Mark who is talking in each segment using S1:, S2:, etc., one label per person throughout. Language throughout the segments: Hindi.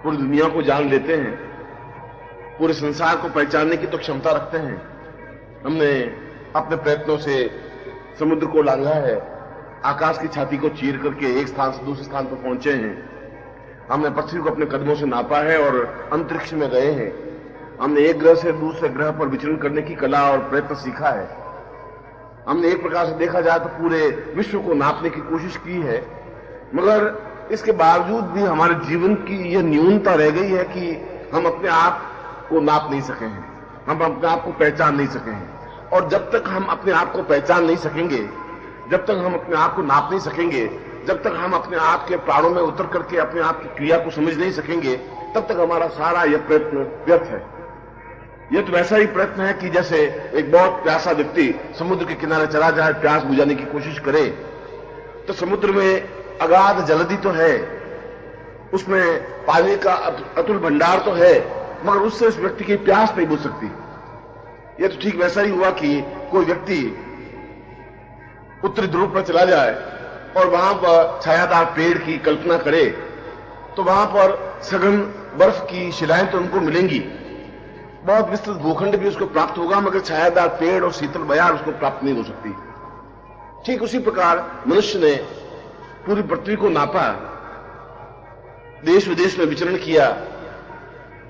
S1: पूरी दुनिया को जान लेते हैं, पूरे संसार को पहचानने की तो क्षमता रखते हैं। हमने अपने प्रयत्नों से समुद्र को लांघा है, आकाश की छाती को चीर करके एक स्थान से दूसरे स्थान पर पहुंचे हैं। हमने पृथ्वी को अपने कदमों से नापा है और अंतरिक्ष में गए हैं। हमने एक ग्रह से दूसरे ग्रह पर विचरण करने की कला और प्रयत्न सीखा है। हमने एक प्रकार से देखा जाए तो पूरे विश्व को नापने की कोशिश की है, मगर इसके बावजूद भी हमारे जीवन की यह न्यूनता रह गई है कि हम अपने आप को नाप नहीं सके हैं, हम अपने आप को पहचान नहीं सके हैं। और जब तक हम अपने आप को पहचान नहीं सकेंगे, जब तक हम अपने आप को नाप नहीं सकेंगे, जब तक हम अपने आप के प्राणों में उतर करके अपने आप की क्रिया को समझ नहीं सकेंगे, तब तक हमारा सारा यह प्रयत्न व्यर्थ है। यह तो वैसा ही प्रयत्न है कि जैसे एक बहुत प्यासा व्यक्ति समुद्र के किनारे चला जाए, प्यास बुझाने की कोशिश करे, तो समुद्र में अगाध जलधि तो है, उसमें पानी का अतुल भंडार तो है, मगर उससे उस व्यक्ति की प्यास नहीं बुझ सकती। यह तो ठीक वैसा ही हुआ कि कोई व्यक्ति उत्तरी ध्रुव पर चला जाए और वहां पर छायादार पेड़ की कल्पना करे, तो वहां पर सघन बर्फ की शिलाएं तो उनको मिलेंगी, बहुत विस्तृत भूखंड भी उसको प्राप्त होगा, मगर छायादार पेड़ और शीतल बयार उसको प्राप्त नहीं हो सकती। ठीक उसी प्रकार मनुष्य ने पूरी पृथ्वी को नापा, देश विदेश में विचरण किया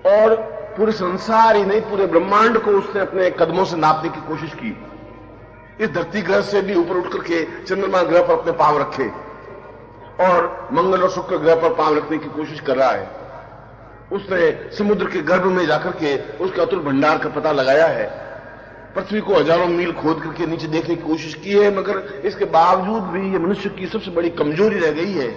S1: और पूरे संसार ही नहीं पूरे ब्रह्मांड को उसने अपने कदमों से नापने की कोशिश की। इस धरती ग्रह से भी ऊपर उठ करके चंद्रमा ग्रह पर अपने पांव रखे और मंगल और शुक्र ग्रह पर पांव रखने की कोशिश कर रहा है। उसने समुद्र के गर्भ में जाकर के उसके अतुल भंडार का पता लगाया है। पृथ्वी को हजारों मील खोद करके नीचे देखने की कोशिश की है, मगर इसके बावजूद भी यह मनुष्य की सबसे बड़ी कमजोरी रह गई है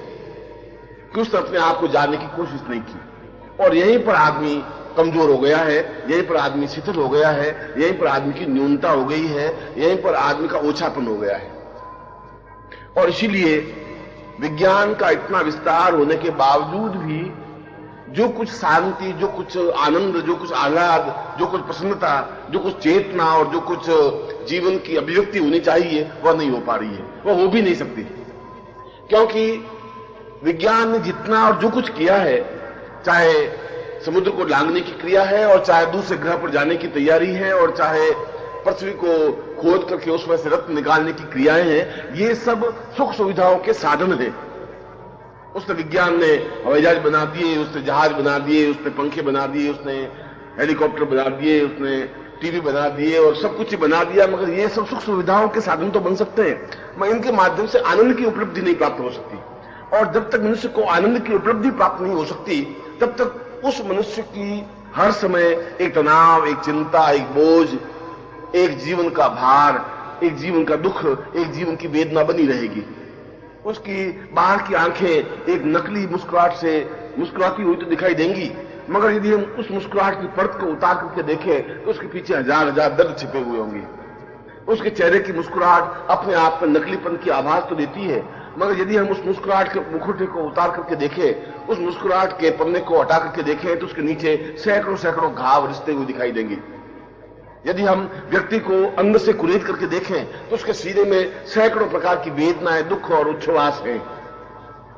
S1: कि उसने अपने आप को जानने की कोशिश नहीं की। और यहीं पर आदमी कमजोर हो गया है, यहीं पर आदमी शिथिल हो गया है, यहीं पर आदमी की न्यूनता हो गई है, यहीं पर आदमी का ओछापन हो गया है। और इसीलिए विज्ञान का इतना विस्तार होने के बावजूद भी जो कुछ शांति, जो कुछ आनंद, जो कुछ आह्लाद, जो कुछ प्रसन्नता, जो कुछ चेतना और जो कुछ जीवन की अभिव्यक्ति होनी चाहिए, वह नहीं हो पा रही है, वह हो भी नहीं सकती। क्योंकि विज्ञान ने जितना और जो कुछ किया है, चाहे समुद्र को लांघने की क्रिया है और चाहे दूसरे ग्रह पर जाने की तैयारी है और चाहे पृथ्वी को खोद करके उसमें से रत्न निकालने की क्रियाएं हैं, ये सब सुख सुविधाओं के साधन हैं। उसने विज्ञान ने हवाई जहाज बना दिए, उसने जहाज बना दिए, उसने पंखे बना दिए, उसने हेलीकॉप्टर बना दिए, उसने टीवी बना दिए और सब कुछ बना दिया, मगर ये सब सुख सुविधाओं के साधन तो बन सकते हैं, मगर इनके माध्यम से आनंद की उपलब्धि नहीं प्राप्त हो सकती। और जब तक मनुष्य को आनंद की उपलब्धि प्राप्त नहीं हो सकती, तब तक उस मनुष्य की हर समय एक तनाव, एक चिंता, एक बोझ, एक जीवन का भार, एक जीवन का दुख, एक जीवन की वेदना बनी रहेगी। उसकी बाहर की आंखें एक नकली मुस्कुराहट से मुस्कुराती हुई तो दिखाई देंगी, मगर यदि हम उस मुस्कुराहट की परत को उतार करके देखें तो उसके पीछे हजार हजार दर्द छिपे हुए होंगे। उसके चेहरे की मुस्कुराहट अपने आप में नकलीपन की आभास तो देती है, मगर यदि हम उस मुस्कुराहट के मुखौटे को उतार करके देखें, उस मुस्कुराहट के पन्ने को हटा करके देखें, तो उसके नीचे सैकड़ों सैकड़ों घाव रिश्ते हुए दिखाई देंगे। यदि हम व्यक्ति को अंदर से कुरेद करके देखें तो उसके सीने में सैकड़ों प्रकार की वेदनाएं, दुख और उच्छ्वास हैं।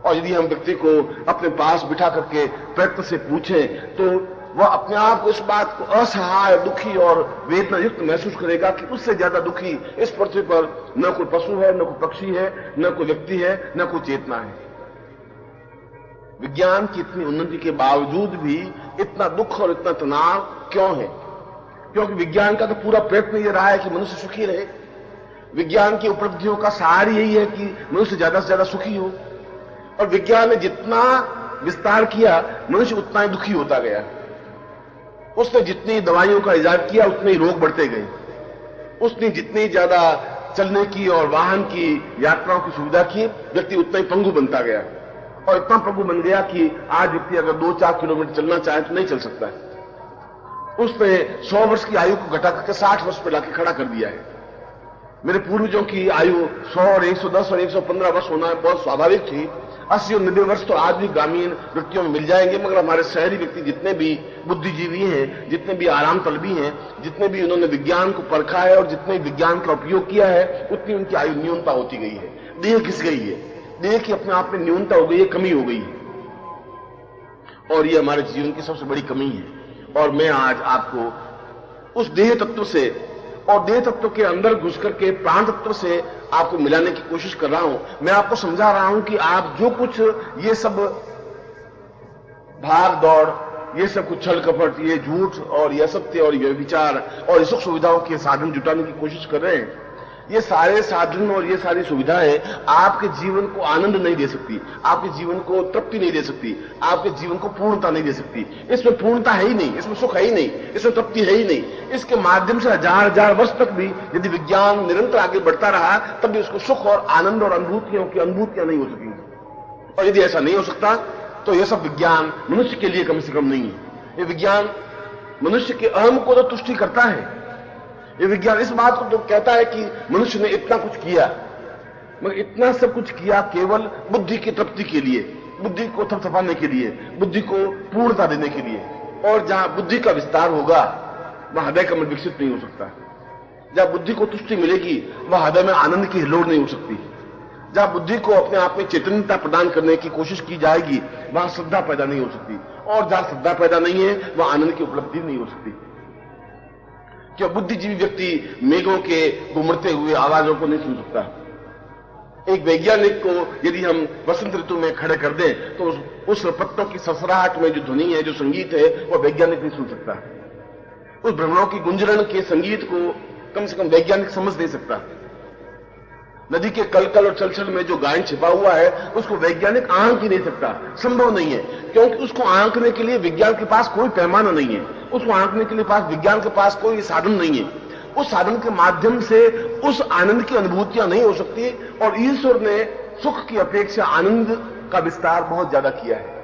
S1: और यदि हम व्यक्ति को अपने पास बिठा करके प्रयत्न से पूछें तो वह अपने आप को इस बात को असहाय, दुखी और वेदना युक्त महसूस करेगा कि उससे ज्यादा दुखी इस पृथ्वी पर न कोई पशु है, न कोई पक्षी है, न कोई व्यक्ति है, न कोई चेतना है। विज्ञान की इतनी उन्नति के बावजूद भी इतना दुख और इतना तनाव क्यों है? क्योंकि विज्ञान का तो पूरा प्रयत्न यह रहा है कि मनुष्य सुखी रहे। विज्ञान की उपलब्धियों का सार यही है कि मनुष्य ज्यादा से ज्यादा सुखी हो, और विज्ञान ने जितना विस्तार किया मनुष्य उतना ही दुखी होता गया। उसने जितनी दवाइयों का इजाद किया उतने ही रोग बढ़ते गए। उसने जितनी ज्यादा चलने की और वाहन की यात्राओं की सुविधा की, व्यक्ति उतना ही पंगु बनता गया, और इतना पंगु बन गया कि आज व्यक्ति अगर 2-4 किलोमीटर चलना चाहे तो नहीं चल सकता है। उसने 100 वर्ष की आयु को घटा करके 60 वर्ष पर लाके खड़ा कर दिया है। मेरे पूर्वजों की आयु 100 और 110 और 115 वर्ष होना बहुत स्वाभाविक थी। 80 और 90 वर्ष तो आज भी ग्रामीण व्यक्तियों में मिल जाएंगे, मगर हमारे शहरी व्यक्ति जितने भी बुद्धिजीवी हैं, जितने भी आराम तलबी हैं, जितने भी उन्होंने विज्ञान को परखा है और जितने विज्ञान का उपयोग किया है, उतनी उनकी आयु न्यूनता होती गई है, देह घिस गई है, देह की अपने आप में न्यूनता हो गई है, कमी हो गई है। और ये हमारे जीवन की सबसे बड़ी कमी है। और मैं आज आपको उस देह तत्व से और देह तत्व के अंदर घुस करके प्राण तत्व से आपको मिलाने की कोशिश कर रहा हूं। मैं आपको समझा रहा हूं कि आप जो कुछ ये सब भाग दौड़, ये सब कुछ छल कपट, ये झूठ और ये असत्य और ये विचार और सुख सुविधाओं के साधन जुटाने की कोशिश कर रहे हैं, ये सारे साधन और ये सारी सुविधाएं आपके जीवन को आनंद नहीं दे सकती, आपके जीवन को तृप्ति नहीं दे सकती, आपके जीवन को पूर्णता नहीं दे सकती। इसमें पूर्णता है ही नहीं, इसमें सुख है ही नहीं, इसमें तृप्ति है ही नहीं। इसके माध्यम से हजार हजार वर्ष तक भी यदि विज्ञान निरंतर आगे बढ़ता रहा तब भी उसको सुख और आनंद और अनुभूतियां नहीं हो सकेंगी। और यदि ऐसा नहीं हो सकता तो यह सब विज्ञान मनुष्य के लिए कम से कम नहीं है। ये विज्ञान मनुष्य के अहम को तो तुष्टि करता है। ये विज्ञान इस बात को तो कहता है कि मनुष्य ने इतना कुछ किया, मगर इतना सब कुछ किया केवल बुद्धि की तृप्ति के लिए, बुद्धि को थपथपाने के लिए, बुद्धि को पूर्णता देने के लिए। और जहां बुद्धि का विस्तार होगा वहां हृदय कमल विकसित नहीं हो सकता। जहां बुद्धि को तुष्टि मिलेगी वहां हृदय में आनंद की हिलोड़ नहीं हो सकती। जहां बुद्धि को अपने आप में चैतन्यता प्रदान करने की कोशिश की जाएगी वहां श्रद्धा पैदा नहीं हो सकती। और जहां श्रद्धा पैदा नहीं है वहां आनंद की उपलब्धि नहीं हो सकती। क्या बुद्धिजीवी व्यक्ति मेघों के घुमड़ते हुए आवाजों को नहीं सुन सकता। एक वैज्ञानिक को यदि हम वसंत ऋतु में खड़े कर दें तो उस पत्तों की सरसराहट में जो ध्वनि है, जो संगीत है, वह वैज्ञानिक नहीं सुन सकता। उस भ्रमणों की गुंजरण के संगीत को कम से कम वैज्ञानिक समझ नहीं सकता। नदी के कलकल और चलचल में जो गायन छिपा हुआ है उसको वैज्ञानिक आंक ही नहीं सकता, संभव नहीं है। क्योंकि उसको आंकने के लिए विज्ञान के पास कोई पैमाना नहीं है, उसको आंकने के लिए विज्ञान के पास कोई साधन नहीं है। उस साधन के माध्यम से उस आनंद की अनुभूतियां नहीं हो सकती। और ईश्वर ने सुख की अपेक्षा आनंद का विस्तार बहुत ज्यादा किया है।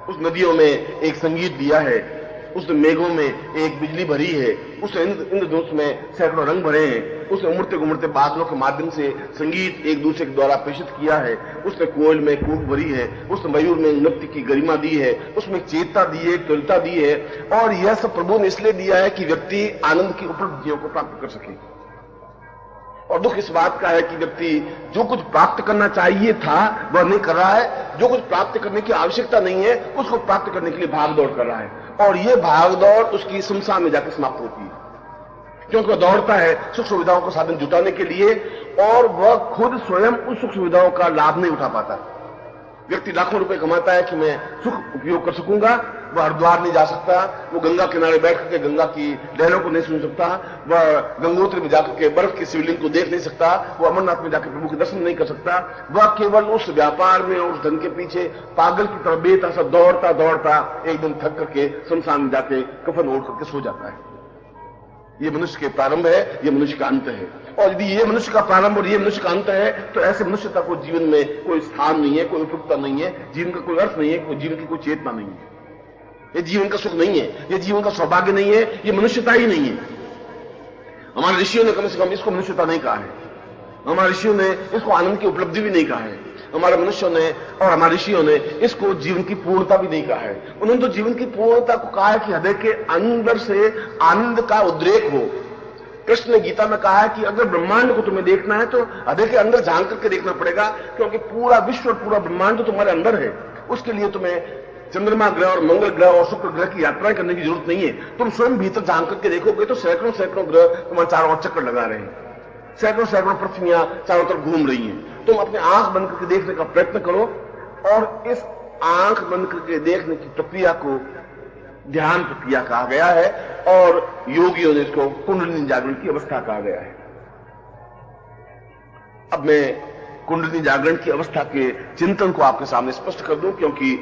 S1: उस नदियों में एक संगीत दिया है, उसने मेघों में एक बिजली भरी है, उसने इंद्रधनुष में सैकड़ों रंग भरे हैं, उसने उमड़ते घुमड़ते बादलों के माध्यम से संगीत एक दूसरे के द्वारा प्रेषित किया है, उसने कोयल में कूक भरी है, उसने मयूर में नृत्य की गरिमा दी है, उसमें चेतता दी है, त्वरिता दी है। और यह सब प्रभु ने इसलिए दिया है कि व्यक्ति आनंद की उपलब्धियों को प्राप्त कर सके। और दुख इस बात का है कि व्यक्ति जो कुछ प्राप्त करना चाहिए था वह नहीं कर रहा है, जो कुछ प्राप्त करने की आवश्यकता नहीं है उसको प्राप्त करने के लिए भागदौड़ कर रहा है। और यह भागदौड़ उसकी शमशान में जाकर समाप्त होती है, क्योंकि वह दौड़ता है सुख सुविधाओं को साधन जुटाने के लिए और वह खुद स्वयं उस सुख सुविधाओं का लाभ नहीं उठा पाता। व्यक्ति लाखों रुपए कमाता है कि मैं सुख उपयोग कर सकूंगा, वह हरिद्वार नहीं जा सकता, वो गंगा किनारे बैठ करके गंगा की लहरों को नहीं सुन सकता, वह गंगोत्री में जाकर के बर्फ की शिवलिंग को देख नहीं सकता, वह अमरनाथ में जाकर प्रभु के दर्शन नहीं कर सकता। वह केवल उस व्यापार में और उस धन के पीछे पागल की तरह बेतहाशा दौड़ता दौड़ता एक दिन थक करके शमशान में जाके कफन ओढ़ करके सो जाता है। ये मनुष्य के प्रारंभ है, ये मनुष्य का अंत है। और यदि ये मनुष्य का प्रारंभ और ये मनुष्य का अंत है तो ऐसे मनुष्यता को जीवन में कोई स्थान नहीं है, कोई उपयुक्तता नहीं है, जीवन का कोई अर्थ नहीं है, कोई जीवन की कोई चेतना नहीं है। ये जीवन का सुख नहीं है, ये जीवन का सौभाग्य नहीं है, ये मनुष्यता ही नहीं है। हमारे ऋषियों ने कम से कम इसको मनुष्यता नहीं कहा है, हमारे ऋषियों ने इसको आनंद की उपलब्धि भी नहीं कहा है, हमारे मनुष्यों ने और हमारे ऋषियों ने इसको जीवन की पूर्णता भी नहीं कहा है। उन्होंने तो जीवन की पूर्णता को कहा है कि हृदय के अंदर से आनंद का उद्रेक हो। कृष्ण ने गीता में कहा है कि अगर ब्रह्मांड को तुम्हें देखना है तो हृदय के अंदर झांक करके देखना पड़ेगा, क्योंकि पूरा विश्व और पूरा ब्रह्मांड तो तुम्हारे अंदर है। उसके लिए तुम्हें चंद्रमा ग्रह और मंगल ग्रह और शुक्र ग्रह की यात्राएं करने की जरूरत नहीं है। तुम स्वयं भीतर झांक करके देखोगे तो सैकड़ों सैकड़ों ग्रह तुम्हारे चारों ओर चक्कर लगा रहे हैं, सैकड़ों सैकड़ों पृथ्वियां चारों तरफ घूम रही हैं। तुम अपने आंख बंद करके देखने का प्रयत्न करो और इस आंख बंद करके देखने की प्रक्रिया को ध्यान प्रक्रिया कहा गया है और योगियों ने इसको कुंडलिनी जागरण की अवस्था कहा गया है। अब मैं कुंडलिनी जागरण की अवस्था के चिंतन को आपके सामने स्पष्ट कर दूं, क्योंकि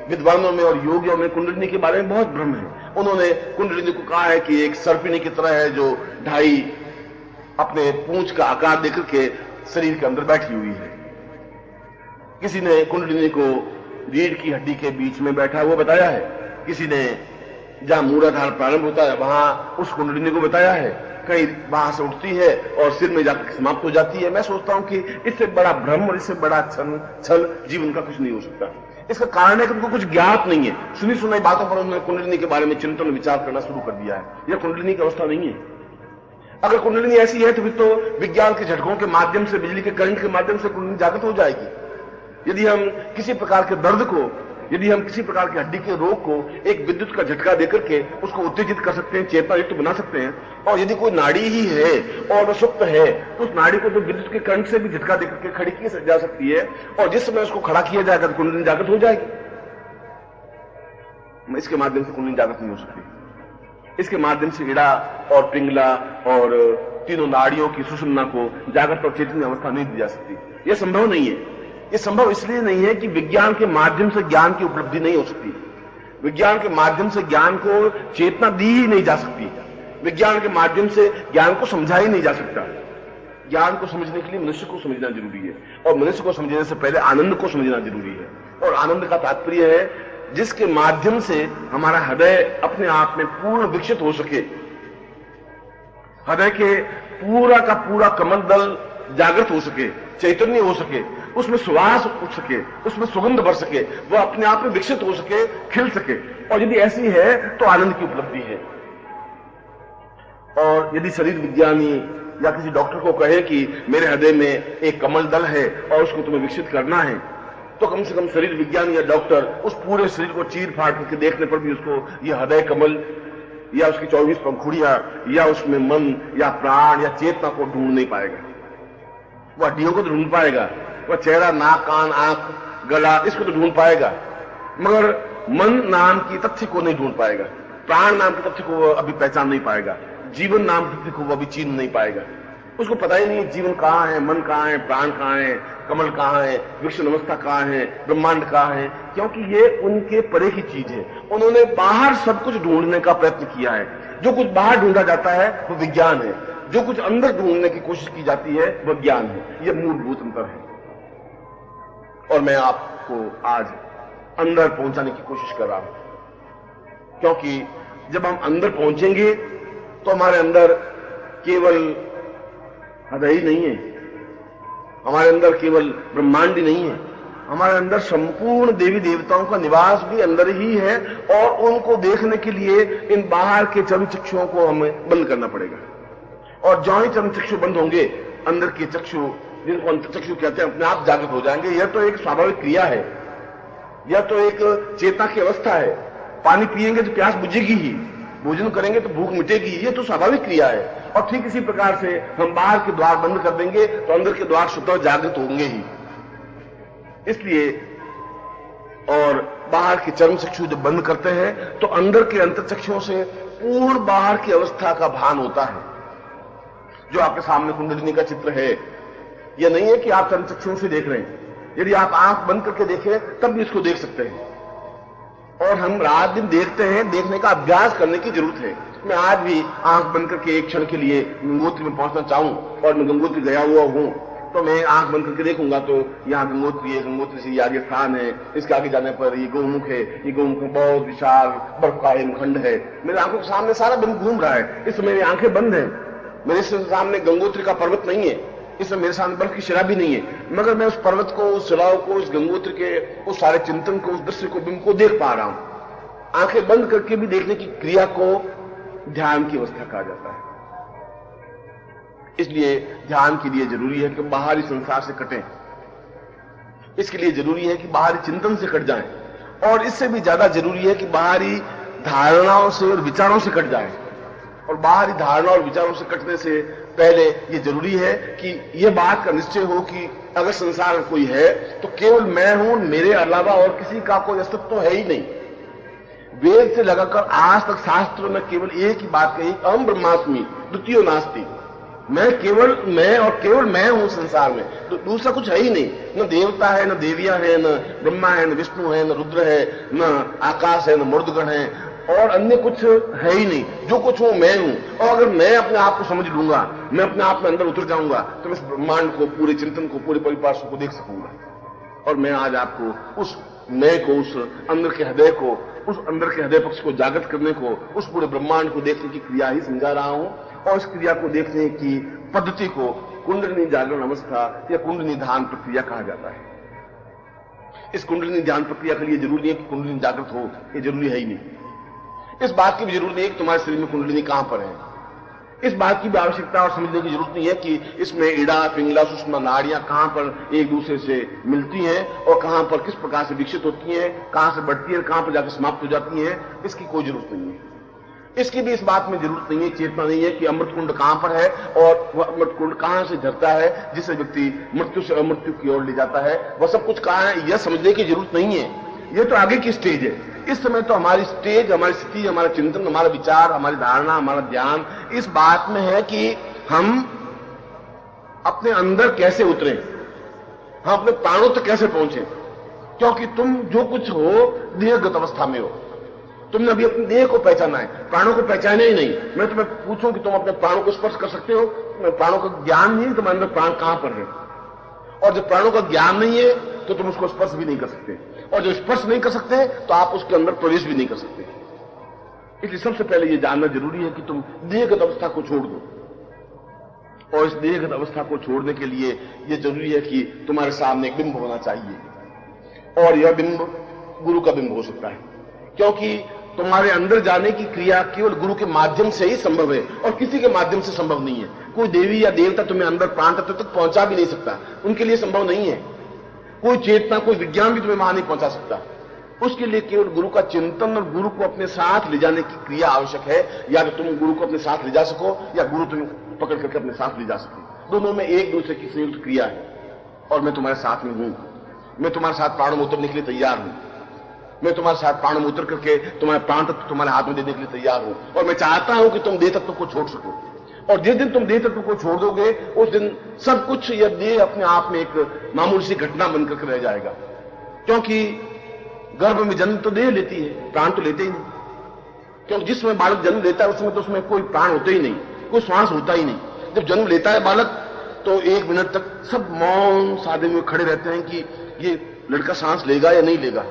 S1: विद्वानों में और योगियों में कुंडलिनी के बारे में बहुत भ्रम है। उन्होंने कुंडलिनी को कहा है कि एक सर्पिनी की तरह है जो ढाई अपने पूंछ का आकार देकर के शरीर के अंदर बैठी हुई है। किसी ने कुंडलिनी को रीढ़ की हड्डी के बीच में बैठा हुआ बताया है, किसी ने जहां मूलाधार प्रारंभ होता है वहां उस कुंडलिनी को बताया है, कहीं वहां से उठती है और सिर में जाकर समाप्त हो जाती है। मैं सोचता हूं कि इससे बड़ा भ्रम और इससे बड़ा छल जीवन का कुछ नहीं हो सकता। इसका कारण है कि उनको कुछ ज्ञात नहीं है, सुनी सुनाई बातों पर उन्होंने कुंडलिनी के बारे में चिंतन विचार करना शुरू कर दिया है। यह कुंडलिनी की अवस्था नहीं है। अगर कुंडलिनी ऐसी है तो फिर तो विज्ञान के झटकों के माध्यम से, बिजली के करंट के माध्यम से कुंडलिनी जागृत हो जाएगी। यदि हम किसी प्रकार के दर्द को यदि हम किसी प्रकार की हड्डी के रोग को एक विद्युत का झटका देकर के उसको उत्तेजित कर सकते हैं, चेतना युक्त बना सकते हैं, और यदि कोई नाड़ी ही है और वह सुप्त है तो उस नाड़ी को तो विद्युत के करंट से भी झटका देकर के खड़ी की जा सकती है, और जिस समय उसको खड़ा किया जाएगा तो कुंडलिनी जागृत हो जाएगी। इसके माध्यम से कुंडलिनी जागृत नहीं हो सकती। इसके माध्यम से इड़ा और पिंगला और तीनों नाड़ियों की सुषुम्ना को जागृत और चेतन अवस्था नहीं दी जा सकती। यह संभव नहीं है। यह संभव इसलिए नहीं है कि विज्ञान के माध्यम से ज्ञान की उपलब्धि नहीं हो सकती। विज्ञान के माध्यम से ज्ञान को चेतना दी ही नहीं जा सकती। विज्ञान के माध्यम से ज्ञान को समझा ही नहीं जा सकता। ज्ञान को समझने के लिए मनुष्य को समझना जरूरी है, और मनुष्य को समझने से पहले आनंद को समझना जरूरी है। और आनंद का तात्पर्य है जिसके माध्यम से हमारा हृदय अपने आप में पूर्ण विकसित हो सके, हृदय के पूरा का पूरा कमल दल जागृत हो सके, चैतन्य हो सके, उसमें सुवास उठ सके, उसमें सुगंध भर सके, वह अपने आप में विकसित हो सके, खिल सके। और यदि ऐसी है तो आनंद की उपलब्धि है। और यदि शरीर विज्ञानी या किसी डॉक्टर को कहे कि मेरे हृदय में एक कमल दल है और उसको तुम्हें विकसित करना है, तो कम से कम शरीर विज्ञानी या डॉक्टर उस पूरे शरीर को चीर फाड़ करके देखने पर भी उसको यह हृदय कमल या उसकी 24 पंखुड़ियां या उसमें मन या प्राण या चेतना को ढूंढ नहीं पाएगा। वह हड्डियों को तो ढूंढ पाएगा, वह चेहरा, नाक, कान, आंख, गला, इसको तो ढूंढ पाएगा, मगर मन नाम की तथ्य को नहीं ढूंढ पाएगा, प्राण नाम के तथ्य को वह अभी पहचान नहीं पाएगा, जीवन नाम के तथ्य को वह अभी चीन नहीं पाएगा। उसको पता ही नहीं है जीवन कहां है, मन कहां है, प्राण कहां है, कमल कहां है, विकसन अवस्था कहां है, ब्रह्मांड कहां है, क्योंकि ये उनके परे की चीज है। उन्होंने बाहर सब कुछ ढूंढने का प्रयत्न किया है। जो कुछ बाहर ढूंढा जाता है वो विज्ञान है, जो कुछ अंदर ढूंढने की कोशिश की जाती है वह ज्ञान है। यह मूलभूत अंतर है, और मैं आपको आज अंदर पहुंचाने की कोशिश कर रहा हूं, क्योंकि जब हम अंदर पहुंचेंगे तो हमारे अंदर केवल हृदय ही नहीं है, हमारे अंदर केवल ब्रह्मांड ही नहीं है, हमारे अंदर संपूर्ण देवी देवताओं का निवास भी अंदर ही है। और उनको देखने के लिए इन बाहर के चर्म चक्षुओं को हमें बंद करना पड़ेगा, और जो ही चर्म चक्षु बंद होंगे, अंदर के चक्षु, जिनको अंतर्चक्षु कहते हैं, अपने आप जागृत हो जाएंगे। यह तो एक स्वाभाविक क्रिया है, यह तो एक चेतना की अवस्था है। पानी पिएंगे तो प्यास बुझेगी ही, भोजन करेंगे तो भूख मिटेगी, ये तो स्वाभाविक क्रिया है। और ठीक इसी प्रकार से हम बाहर के द्वार बंद कर देंगे तो अंदर के द्वार स्वतः जागृत होंगे ही। इसलिए और बाहर के चर्म चक्षु जब बंद करते हैं तो अंदर के अंतर्चक्षुओं से पूर्ण बाहर की अवस्था का भान होता है। जो आपके सामने कुंडलिनी का चित्र है, यह नहीं है कि आप चर्म चक्षुओं से देख रहे हैं। यदि आप आंख बंद करके देखें तब भी इसको देख सकते हैं, और हम रात दिन देखते हैं। देखने का अभ्यास करने की जरूरत है। मैं आज भी आंख बंद करके एक क्षण के लिए गंगोत्री में पहुंचना चाहूं, और मैं गंगोत्री गया हुआ हूं, तो मैं आंख बंद करके देखूंगा तो यहाँ गंगोत्री है, गंगोत्री से ये आगे स्थान है, इसके आगे जाने पर ये गौमुख है, ये गौमुख में बहुत विशाल बर्फ का हिमखंड है। मेरी आंखों के सामने सारा बिंदु घूम रहा है, इस समय मेरी आंखें बंद हैं। मेरे सामने गंगोत्री का पर्वत नहीं है, इस समय मेरे सामने बर्फ की शिला भी नहीं है, मगर मैं उस पर्वत को, उस शिलाओं को, उस गंगोत्री के उस सारे चिंतन को, उस दृश्य को, बिंब को देख पा रहा हूं। आंखें बंद करके भी देखने की क्रिया को ध्यान की अवस्था कहा जाता है। इसलिए ध्यान के लिए जरूरी है कि बाहरी संसार से कटें। इसके लिए जरूरी है कि बाहरी चिंतन से कट जाएं, और इससे भी ज्यादा जरूरी है कि बाहरी धारणाओं से और विचारों से कट जाएं। और बाहरी धारणा और विचारों से कटने से पहले यह जरूरी है कि यह बात का निश्चय हो कि अगर संसार में कोई है तो केवल मैं हूं, मेरे अलावा और किसी का कोई अस्तित्व है ही नहीं। वेद से लगाकर आज तक शास्त्रों में केवल एक ही बात कही, अहम ब्रह्मास्मि द्वितीयो नास्ति। मैं और केवल मैं हूं संसार में, तो दूसरा कुछ है ही नहीं। न देवता है, न देवियां है, न ब्रह्मा है, न विष्णु है, न रुद्र है, न आकाश है, न मर्दगण है, और अन्य कुछ है ही नहीं। जो कुछ हूं मैं हूं। और अगर मैं अपने आप को समझ लूंगा, मैं अपने आप में अंदर उतर जाऊंगा, तो मैं इस ब्रह्मांड को, पूरे चिंतन को, पूरे परिपार्श्व को देख सकूंगा। और मैं आज आपको उस मैं को, उस अंदर के हृदय को, उस अंदर के हृदय पक्ष को जागृत करने को, उस पूरे ब्रह्मांड को देखने की क्रिया ही समझा रहा हूं। और इस क्रिया को देखने की पद्धति को कुंडलिनी जागरण अवस्था या कुंडलिनी ध्यान प्रक्रिया कहा जाता है। इस कुंडलिनी ध्यान प्रक्रिया के लिए जरूरी नहीं है कि कुंडलिनी जागृत हो, ये जरूरी है ही नहीं। इस बात की भी जरूरत नहीं है कि तुम्हारे शरीर में कुंडलिनी कहां पर है। इस बात की भी आवश्यकता और समझने की जरूरत नहीं है कि इसमें इड़ा पिंगला सुषमा नाड़ियां कहां पर एक दूसरे से मिलती हैं और कहां पर किस प्रकार से विकसित होती हैं, कहां से बढ़ती है, कहां पर जाकर समाप्त हो जाती हैं, इसकी कोई जरूरत नहीं है। इसकी भी इस बात में जरूरत नहीं है, चेतना नहीं है कि अमृत कुंड कहां पर है और वह अमृत कुंड कहां से झरता है जिससे व्यक्ति मृत्यु से अमृत्यु की ओर ले जाता है, वह सब कुछ कहां है, यह समझने की जरूरत नहीं है। यह तो आगे की स्टेज है। इस समय तो हमारी स्टेज, हमारी स्थिति, हमारा चिंतन, हमारा विचार, हमारी धारणा, हमारा ध्यान इस बात में है कि हम अपने अंदर कैसे उतरे, हम अपने प्राणों तक कैसे पहुंचे। क्योंकि तुम जो कुछ हो देहगत अवस्था में हो, तुमने अभी अपने देह को पहचाना है, प्राणों को पहचाना ही नहीं। मैं तुम्हें पूछूं कि तुम अपने प्राणों को स्पर्श कर सकते हो, तुम्हें प्राणों का ज्ञान नहीं, तुम्हारे अंदर प्राण कहां पर है। और जब प्राणों का ज्ञान नहीं है तो तुम उसको स्पर्श भी नहीं कर सकते, और जब स्पर्श नहीं कर सकते तो आप उसके अंदर प्रवेश भी नहीं कर सकते। इसलिए सबसे पहले यह जानना जरूरी है कि तुम देहगत अवस्था को छोड़ दो, और इस देहगत अवस्था को छोड़ने के लिए यह जरूरी है कि तुम्हारे सामने एक बिंब होना चाहिए, और यह बिंब गुरु का बिंब हो सकता है। क्योंकि तुम्हारे अंदर जाने की क्रिया केवल गुरु के माध्यम से ही संभव है और किसी के माध्यम से संभव नहीं है। कोई देवी या देवता तुम्हें अंदर प्राण तत्व तक पहुंचा भी नहीं सकता, उनके लिए संभव नहीं है। कोई चेतना, कोई विज्ञान भी तुम्हें वहां नहीं पहुंचा सकता। उसके लिए केवल गुरु का चिंतन और गुरु को अपने साथ ले जाने की क्रिया आवश्यक है। या तो तुम गुरु को अपने साथ ले जा सको या गुरु तुम्हें पकड़ करके अपने साथ ले जा सके। दोनों में एक दूसरे की संयुक्त क्रिया है। और मैं तुम्हारे साथ में हूं, मैं तुम्हारे साथ प्राणों में उतरने के लिए तैयार हूं, मैं तुम्हारे साथ प्राणों में उतर करके तुम्हारे प्राण तत्व तुम्हारे हाथ में देने के लिए तैयार हूं। और मैं चाहता हूं कि तुम देह तत्व को छोड़ सको। और जिस दिन तुम देह तत्व को छोड़ दोगे उस दिन सब कुछ, यह देह अपने आप में एक मामूली सी घटना बनकर के रह जाएगा। क्योंकि गर्भ में जन्म तो देह लेती है, प्राण तो लेते ही नहीं। क्योंकि जिस समय बालक जन्म लेता है उस समय तो उसमें कोई प्राण होते ही नहीं, कोई श्वास होता ही नहीं। जब जन्म लेता है बालक तो 1 मिनट तक सब मौन साधे हुए खड़े रहते हैं कि ये लड़का सांस लेगा या नहीं लेगा।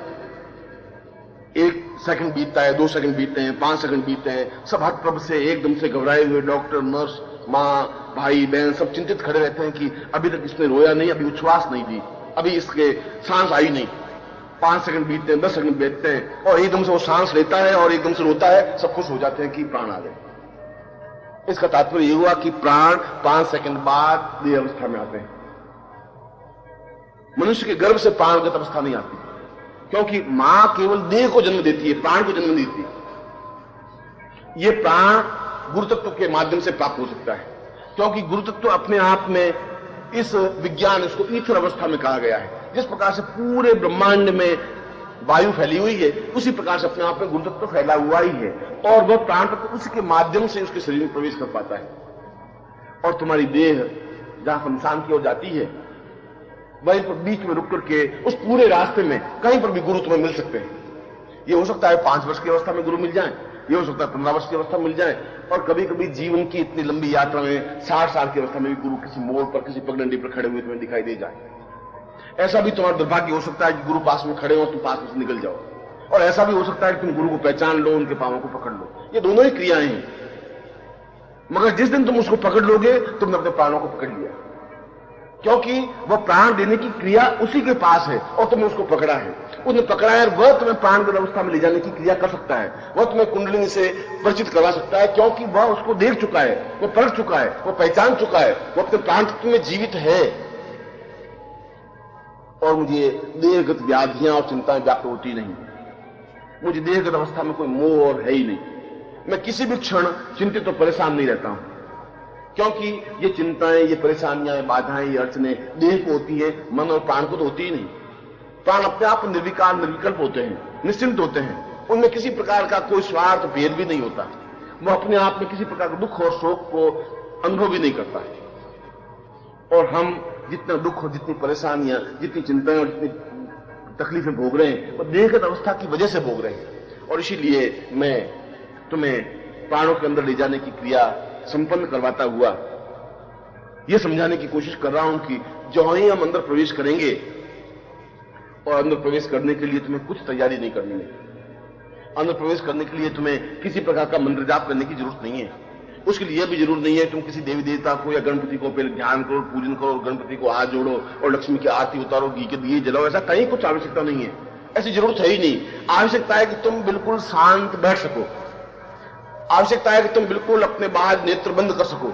S1: 1 सेकंड बीतता है, 2 सेकंड बीतते हैं, 5 सेकंड बीतते हैं। सब हतप्रभ से एकदम से घबराए हुए डॉक्टर, नर्स, माँ, भाई, बहन सब चिंतित खड़े रहते हैं कि अभी तक इसने रोया नहीं, अभी उच्छ्वास नहीं दी, अभी इसके सांस आई नहीं। 5 सेकंड बीतते हैं, 10 सेकंड बीतते हैं और एकदम से वो सांस लेता है और एकदम से रोता है। सब खुश हो जाते हैं कि प्राण आ गए। इसका तात्पर्य यह हुआ कि प्राण 5 सेकंड बाद देह अवस्था में आते हैं। मनुष्य के गर्भ से प्राणगत अवस्था नहीं आती, क्योंकि मां केवल देह को जन्म देती है, प्राण को जन्म नहीं देती। यह प्राण गुरु तत्व के माध्यम से प्राप्त हो सकता है, क्योंकि गुरु तत्व अपने आप में इस विज्ञान, इसको ईथर अवस्था में कहा गया है। जिस प्रकार से पूरे ब्रह्मांड में वायु फैली हुई है, उसी प्रकार से अपने आप में गुरु तत्व फैला हुआ ही है, और वह प्राण तत्व उसी के माध्यम से उसके शरीर में प्रवेश कर पाता है। और तुम्हारी देह जहां शमशान की ओर जाती है, वहीं पर बीच में रुक करके उस पूरे रास्ते में कहीं पर भी गुरु तुम्हें मिल सकते हैं। ये हो सकता है 5 वर्ष की अवस्था में गुरु मिल जाए, ये हो सकता है 15 वर्ष की अवस्था में मिल जाए, और कभी कभी जीवन की इतनी लंबी यात्रा में 60 साल की अवस्था में भी गुरु किसी मोड़ पर, किसी पगडंडी पर खड़े हुए तुम्हें दिखाई दे जाए। ऐसा भी तुम्हारा दुर्भाग्य हो सकता है कि गुरु पास में खड़े हो, तुम पास में से निकल जाओ। और ऐसा भी हो सकता है कि तुम गुरु को पहचान लो, उनके पांवों को पकड़ लो। ये दोनों ही क्रियाएं हैं, मगर जिस दिन तुम उसको पकड़ लोगे तुमने अपने प्राणों को पकड़ लिया, क्योंकि वह प्राण देने की क्रिया उसी के पास है और तुमने उसको पकड़ा है। उसने पकड़ा है, वह तुम्हें प्राणगत अवस्था में ले जाने की क्रिया कर सकता है, वह तुम्हें कुंडलिनी से परिचित करवा सकता है, क्योंकि वह उसको देख चुका है, वह परख चुका है, वह पहचान चुका है, वह अपने प्राण तत्व में जीवित है। और मुझे देहगत व्याधियां और चिंताएं व्याप्त होती नहीं, मुझे देहगत अवस्था में कोई मोह और है ही नहीं। मैं किसी भी क्षण चिंतित और परेशान नहीं रहता हूं, क्योंकि ये चिंताएं, ये परेशानियां, ये बाधाएं, ये अड़चने देह को होती है, मन और प्राण को तो होती ही नहीं। प्राण अपने आप निर्विकार, निर्विकल्प होते हैं, निश्चिंत होते हैं, उनमें किसी प्रकार का कोई स्वार्थ भेद भी नहीं होता। वो अपने आप में किसी प्रकार का दुख और शोक को अनुभव भी नहीं करता है। और हम जितना दुख और जितनी परेशानियां, जितनी चिंताएं और जितनी तकलीफें भोग रहे हैं, वो देहगत अवस्था की वजह से भोग रहे हैं। और इसीलिए मैं तुम्हें प्राणों के अंदर ले जाने की क्रिया संपन्न करवाता हुआ यह समझाने की कोशिश कर रहा हूं कि जो ही हम अंदर प्रवेश करेंगे, और अंदर प्रवेश करने के लिए तुम्हें कुछ तैयारी नहीं करनी है। अंदर प्रवेश करने के लिए तुम्हें किसी प्रकार का मंत्र जाप करने की जरूरत नहीं है। उसके लिए यह भी जरूर नहीं है तुम किसी देवी देवता को या गणपति को पहले ध्यान करो, पूजन करो, गणपति को हाथ जोड़ो और लक्ष्मी की आरती उतारो, घी के दिए जलाओ। ऐसा कहीं कुछ आवश्यकता नहीं है, ऐसी जरूरत है ही नहीं। आवश्यकता है कि तुम बिल्कुल शांत बैठ सको, आवश्यकता है कि तुम बिल्कुल अपने बाहर नेत्र बंद कर सको।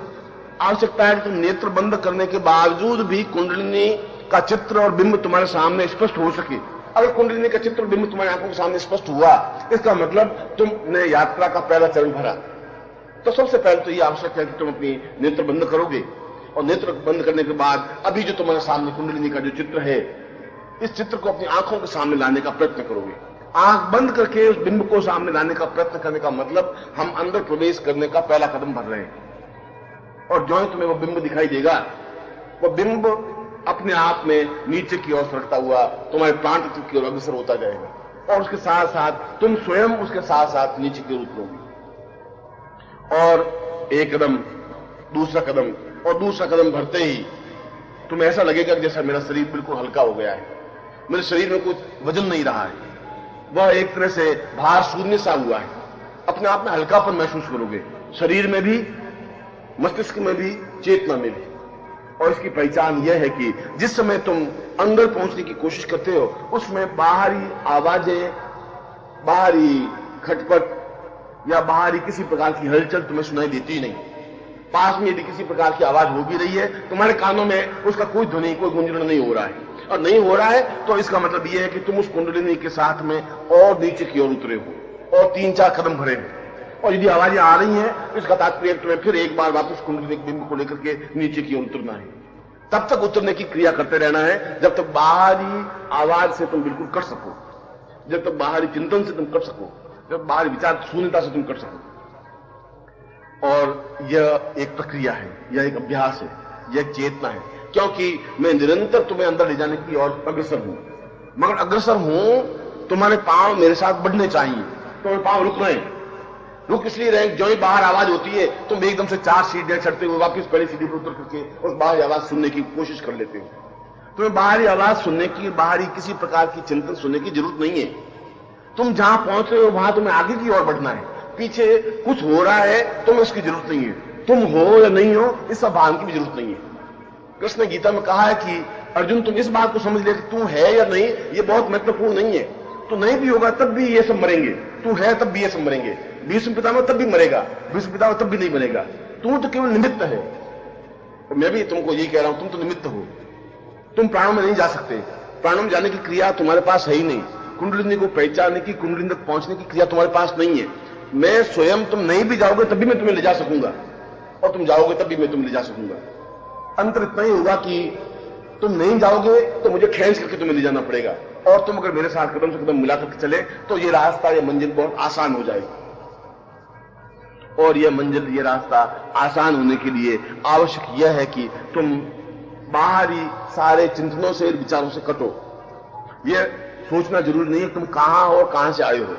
S1: आवश्यकता है कि तुम नेत्र बंद करने के बावजूद भी कुंडलिनी का चित्र और बिंब तुम्हारे सामने स्पष्ट हो सके। अगर कुंडलिनी का चित्र और बिंब तुम्हारी आंखों के सामने स्पष्ट हुआ, इसका मतलब तुमने यात्रा का पहला चरण भरा। तो सबसे पहले तो यह आवश्यक है कि तुम अपनी नेत्र बंद करोगे, और नेत्र बंद करने के बाद अभी जो तुम्हारे सामने कुंडलिनी का जो चित्र है, इस चित्र को अपनी आंखों के सामने लाने का प्रयत्न करोगे। आंख बंद करके उस बिंब को सामने लाने का प्रयत्न करने का मतलब हम अंदर प्रवेश करने का पहला कदम भर रहे हैं। और जो ही तुम्हें वो बिंब दिखाई देगा, वो बिंब अपने आप में नीचे की ओर सरकता हुआ तुम्हारे प्राण तत्व की ओर अग्रसर होता जाएगा, और उसके साथ साथ तुम स्वयं उसके साथ साथ नीचे की ओर उतरोगे। और एक कदम, दूसरा कदम और दूसरा कदम भरते ही तुम्हें ऐसा लगेगा कि जैसा मेरा शरीर बिल्कुल हल्का हो गया है, मेरे शरीर में कुछ वजन नहीं रहा है, वह एक तरह से भार शून्य सा हुआ है। अपने आप में हल्कापन महसूस करोगे, शरीर में भी, मस्तिष्क में भी, चेतना में भी। और इसकी पहचान यह है कि जिस समय तुम अंदर पहुंचने की कोशिश करते हो, उसमें बाहरी आवाजें, बाहरी खटपट या बाहरी किसी प्रकार की हलचल तुम्हें सुनाई देती ही नहीं। पास में यदि किसी प्रकार की आवाज हो भी रही है, तुम्हारे कानों में उसका कोई ध्वनि, कोई गुंजन नहीं हो रहा है। और नहीं हो रहा है तो इसका मतलब यह है कि तुम उस कुंडलिनी के साथ में और नीचे की ओर उतरे हो और 3-4 कदम भरे हो। और यदि आवाजें आ रही हैं, इसका तात्पर्य तुम्हें फिर एक बार वापस कुंडलिनी के बिंब को लेकर के नीचे की ओर उतरना है। तब तक उतरने की क्रिया करते रहना है जब तक बाहरी आवाज से तुम बिल्कुल कर सको, जब तक बाहरी चिंतन से तुम कर सको, जब बाहरी विचार शून्यता से तुम कर सको। और यह एक प्रक्रिया है, यह एक अभ्यास है, यह एक चेतना है, क्योंकि मैं निरंतर तुम्हें अंदर ले जाने की ओर अग्रसर हूं। मगर अग्रसर हूं, तुम्हारे पांव मेरे साथ बढ़ने चाहिए, तुम्हारे पांव रुक रहे हैं। रुक इसलिए रहे, जो ही बाहर आवाज होती है तुम एकदम से 4 सीढ़ियां चढ़ते हुए वापस पहली सीढ़ी पर उतर करके उस बाहरी आवाज सुनने की कोशिश कर लेते हो। तुम्हें बाहरी आवाज सुनने की, बाहरी किसी प्रकार की चिंतन सुनने की जरूरत नहीं है। तुम जहां पहुंच रहे हो वहां तुम्हें आगे की ओर बढ़ना है। पीछे कुछ हो रहा है, तुम्हें इसकी जरूरत नहीं है। तुम हो या नहीं हो, इस सब भान की भी जरूरत नहीं है। कृष्ण ने गीता में कहा है कि अर्जुन, तुम इस बात को समझ ले कि तू है या नहीं, ये बहुत महत्वपूर्ण नहीं है। तू नहीं भी होगा तब भी ये सब मरेंगे, तू है तब भी ये सब मरेंगे, भीष्म पितामह तब भी मरेगा, भीष्म पितामह तब भी नहीं मरेगा। तू तो केवल निमित्त है। और मैं भी तुमको यही कह रहा हूं, तुम तो निमित्त हो। तुम प्राणों में नहीं जा सकते। प्राणों में जाने की क्रिया तुम्हारे पास है ही नहीं। कुंडलिनी को पहचानने की, कुंडलिनी तक पहुंचने की क्रिया तुम्हारे पास नहीं है। मैं स्वयं, तुम नहीं भी जाओगे तब भी मैं तुम्हें ले जा सकूंगा, और तुम जाओगे तब भी मैं तुम्हें ले जा सकूंगा। अंतर इतना ही होगा कि तुम नहीं जाओगे तो मुझे खींच करके तुम्हें ले जाना पड़ेगा, और तुम अगर मेरे साथ कदम से कदम मिला करके चले तो ये रास्ता, ये मंजिल बहुत आसान हो जाएगी। और यह मंजिल, यह रास्ता आसान होने के लिए आवश्यक यह है कि तुम बाहरी सारे चिंतनों से, विचारों से कटो। यह सोचना जरूरी नहीं है तुम कहां हो और कहां से आए हो।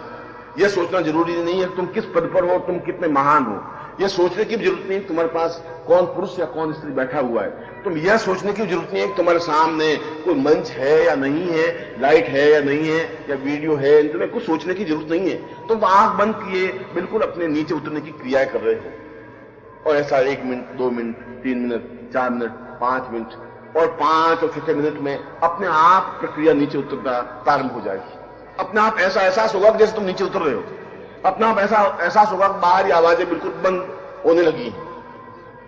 S1: यह सोचना जरूरी नहीं है तुम किस पद पर हो, तुम कितने महान हो। यह सोचने की भी जरूरत नहीं है तुम्हारे पास कौन पुरुष या कौन स्त्री बैठा हुआ है। तुम यह सोचने की जरूरत नहीं है कि तुम्हारे सामने कोई मंच है या नहीं है, लाइट है या नहीं है, या वीडियो है। तुम्हें कुछ सोचने की जरूरत नहीं है। तुम आंख बंद किए बिल्कुल अपने नीचे उतरने की क्रियाएं कर रहे हो। और ऐसा 1 minute, 2 minute, 3 minute, 4 minute, 5 minute, और 5 और 6 मिनट में अपने आप प्रक्रिया नीचे उतरना प्रारंभ हो जाएगी। अपने आप ऐसा एहसास होगा जैसे तुम नीचे उतर रहे हो। अपने आप ऐसा एहसास होगा कि बाहरी आवाजें बिल्कुल बंद होने लगी,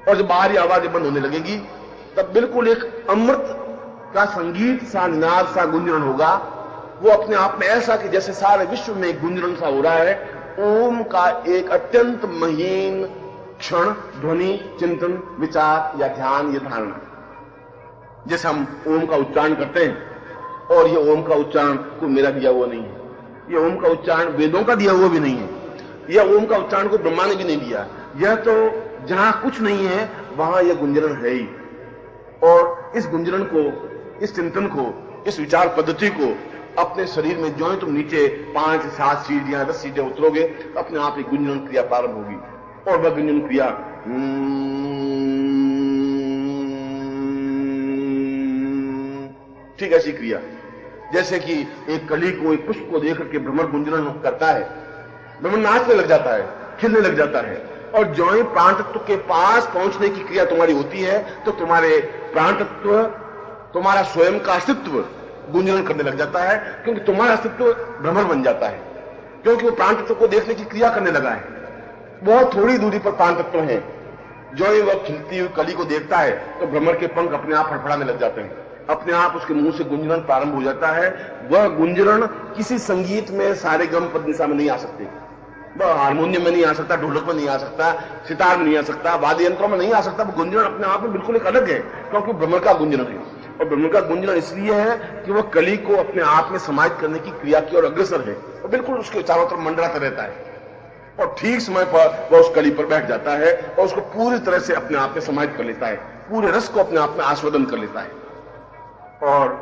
S1: और जब बाहरी आवाजें बंद होने लगेगी तब बिल्कुल एक अमृत का संगीत सा, नाद सा गुंजन होगा। वो अपने आप में ऐसा कि जैसे सारे विश्व में एक गुंजन सा हो रहा है। ओम का एक अत्यंत महीन क्षण, ध्वनि, चिंतन, विचार या ध्यान, या धारणा। जैसे हम ओम का उच्चारण करते हैं, और ये ओम का उच्चारण कोई मेरा दिया हुआ नहीं है। ये ओम का उच्चारण वेदों का दिया हुआ भी नहीं है। यह ओम का उच्चारण को ब्रह्मा ने भी नहीं दिया। यह तो जहां कुछ नहीं है वहां यह गुंजरण है ही। और इस गुंजरण को, इस चिंतन को, इस विचार पद्धति को अपने शरीर में जो है तुम नीचे 5, 7 सीढ़ियां, 10 सीढ़ियां उतरोगे तो अपने आप एक गुंजन क्रिया प्रारंभ होगी। और वह गुंजन क्रिया ठीक ऐसी क्रिया जैसे कि एक कली को, एक पुष्प को देख करके भ्रमर गुंजन करता है, भ्रमर नाचने लग जाता है, खिलने लग जाता है। और जो ही प्राण तत्व के पास पहुंचने की क्रिया तुम्हारी होती है तो तुम्हारे प्राण तत्व, तुम्हारा स्वयं का अस्तित्व गुंजन करने लग जाता है, क्योंकि तुम्हारा अस्तित्व भ्रमर बन जाता है, क्योंकि वो प्राण तत्व को देखने की क्रिया करने लगा है। बहुत थोड़ी दूरी पर प्राण तत्व हैं। जो ही वह खिलती हुई कली को देखता है तो भ्रमर के पंख अपने आप फड़फड़ाने लग जाते हैं, अपने आप उसके मुंह से गुंजरण प्रारंभ हो जाता है। वह गुंजरण किसी संगीत में सारे गम पद निशा में नहीं आ सकते, वह हारमोनियम में नहीं आ सकता, ढोलक में नहीं आ सकता, सितार में नहीं आ सकता, वाद्य यंत्रों में नहीं आ सकता। वो गुंजरण अपने आप में बिल्कुल एक अलग है, क्योंकि भ्रमर का गुंजरण है। और ब्रह्म का गुंजन इसलिए है कि वह कली को अपने आप में समाहित करने की क्रिया की ओर अग्रसर है और बिल्कुल उसके चारों तरफ मंडराता रहता है और ठीक समय पर वह उस कली पर बैठ जाता है और उसको पूरी तरह से अपने आप में समाहित कर लेता है, पूरे रस को अपने आप में आस्वादन कर लेता है। और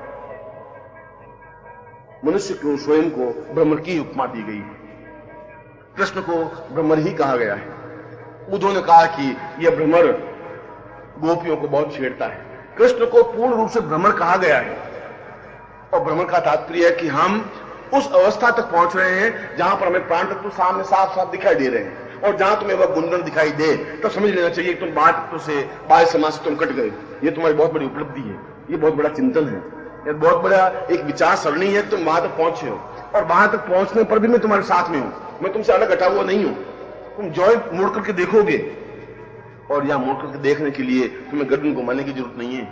S1: मनुष्य को स्वयं को भ्रमर की उपमा दी गई है। कृष्ण को भ्रमर ही कहा गया है। उन्होंने कहा कि यह भ्रमर गोपियों को बहुत छेड़ता है। कृष्ण को पूर्ण रूप से भ्रमर कहा गया है और भ्रमर का तात्पर्य है कि हम उस अवस्था तक पहुंच रहे हैं जहां पर हमें प्राण तत्व सामने साफ साफ दिखाई दे रहे हैं और जहां तुम्हें वह गुंजन दिखाई दे तो समझ लेना चाहिए कि तुम बाह्य तत्व से, बाह्य समाज से तुम कट गए। ये तुम्हारी बहुत बड़ी उपलब्धि है, ये बहुत बड़ा चिंतन है, ये बहुत बड़ा एक विचार सरणी है। तुम वहां तक पहुंचे हो और वहां तक पहुंचने पर भी मैं तुम्हारे साथ में हूं, मैं तुमसे अलग हटा हुआ नहीं हूं। तुम जो मुड़ करके देखोगे और यहां मुड़कर के देखने के लिए तुम्हें गर्दन घुमाने की जरूरत नहीं है,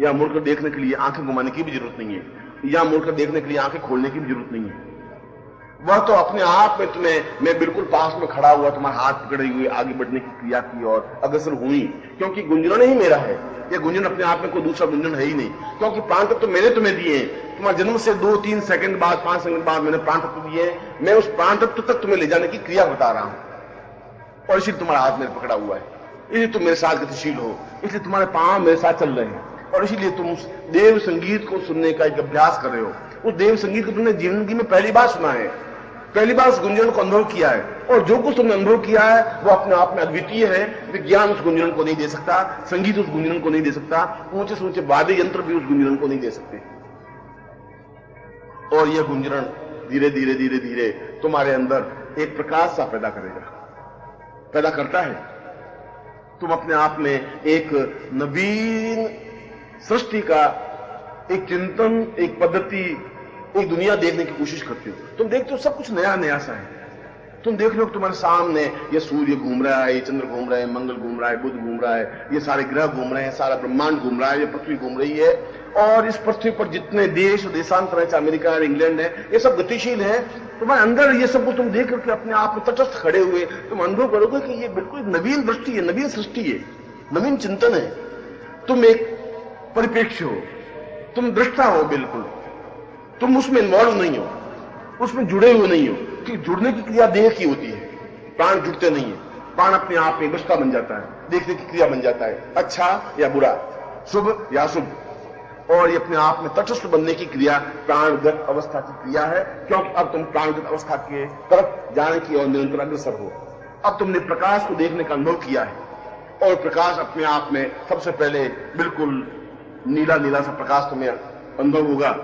S1: या मुड़कर देखने के लिए आंखें घुमाने की भी जरूरत नहीं है, या मुड़कर देखने के लिए आंखें खोलने की भी जरूरत नहीं है। वह तो अपने आप में तुम्हें, मैं बिल्कुल पास में खड़ा हुआ तुम्हारा हाथ पकड़े हुए आगे बढ़ने की क्रिया की और अग्रसर हुई, क्योंकि गुंजन ही मेरा है। यह गुंजन अपने आप में कोई दूसरा गुंजन है ही नहीं, क्योंकि प्राण तत्व तो मैंने तुम्हें दिए हैं। तुम्हारे जन्म से 2-3 सेकंड बाद, 5 सेकंड बाद मैंने प्राण तत्व दिए हैं। मैं उस प्राण तत्व तक तुम्हें ले जाने की क्रिया बता रहा हूं और इसीलिए तुम्हारा हाथ मेरे पकड़ा हुआ है, इसलिए तुम मेरे साथ गतिशील हो, इसलिए तुम्हारे पांव मेरे साथ चल रहे हैं और इसीलिए तुम उस देव संगीत को सुनने का एक अभ्यास कर रहे हो। उस देव संगीत को तुमने जिंदगी में पहली बार सुना है, पहली बार उस गुंजन को अनुभव किया है और जो कुछ तुमने अनुभव किया है वो अपने आप में अद्वितीय है। विज्ञान उस गुंजन को नहीं दे सकता, संगीत उस गुंजन को नहीं दे सकता, ऊंचे से ऊंचे वाद्य यंत्र भी उस गुंजन को नहीं दे सकते। और यह गुंजन धीरे धीरे धीरे धीरे तुम्हारे अंदर एक प्रकाश सा पैदा करेगा, पैदा करता है। तुम अपने आप में एक नवीन सृष्टि का एक चिंतन, एक पद्धति, एक दुनिया देखने की कोशिश करते हो। तुम देखते हो सब कुछ नया नया सा है। तुम देख लो तुम्हारे सामने ये सूर्य घूम रहा है, ये चंद्र घूम रहा है, मंगल घूम रहा है, बुध घूम रहा है, ये सारे ग्रह घूम रहे हैं, सारा ब्रह्मांड घूम रहा है, ये पृथ्वी घूम रही है और इस पृथ्वी पर जितने देश देशांतर है, चाहे अमेरिका है, इंग्लैंड है, ये सब गतिशील है। तुम्हारे अंदर ये सब तुम देख करके अपने आप में तटस्थ खड़े हुए तुम अनुभव करोगे कि ये बिल्कुल नवीन दृष्टि है, नवीन सृष्टि है, नवीन चिंतन है। तुम एक परिप्रेक्ष्य हो, तुम दृष्टा हो, बिल्कुल तुम उसमें इन्वॉल्व नहीं हो, उसमें जुड़े हुए नहीं हो, कि जुड़ने की क्रिया देह की होती है, प्राण जुड़ते नहीं है। प्राण अपने आप में दृष्टा बन जाता है, देखने की क्रिया बन जाता है, अच्छा या बुरा, शुभ या अशुभ, और ये अपने आप में तटस्थ बनने की क्रिया प्राणगत अवस्था की क्रिया है, क्योंकि अब तुम प्राणगत अवस्था के तरफ जाने की और निरंतर अग्रसर हो। अब तुमने प्रकाश को देखने का अनुभव किया है और प्रकाश अपने आप में सबसे पहले बिल्कुल नीला नीला सा प्रकाश तुम्हें अनुभव होगा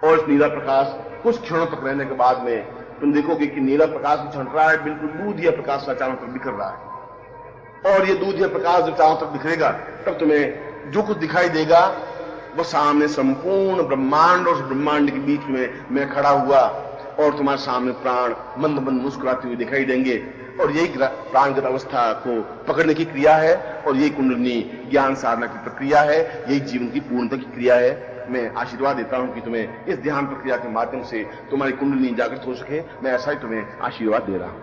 S1: और इस नीला प्रकाश कुछ क्षणों तक रहने के बाद में तुम देखोगे कि नीला प्रकाश भी छंट रहा है, बिल्कुल दूधिया प्रकाश चारों तरफ बिखर रहा है और ये दूधिया प्रकाश जब चारों तरफ बिखरेगा तब तुम्हें जो कुछ दिखाई देगा वो सामने संपूर्ण ब्रह्मांड और उस ब्रह्मांड के बीच में मैं खड़ा हुआ और तुम्हारे सामने प्राण मंद मंद मुस्कुराते हुए दिखाई देंगे और यही प्राणगत अवस्था को पकड़ने की क्रिया है और यही कुंडलिनी ज्ञान साधना की प्रक्रिया है, यही जीवन की पूर्णता की क्रिया है। मैं आशीर्वाद देता हूं कि तुम्हें इस ध्यान प्रक्रिया के माध्यम से तुम्हारी कुंडलिनी जागृत हो सके। मैं ऐसा ही तुम्हें आशीर्वाद दे रहा हूं।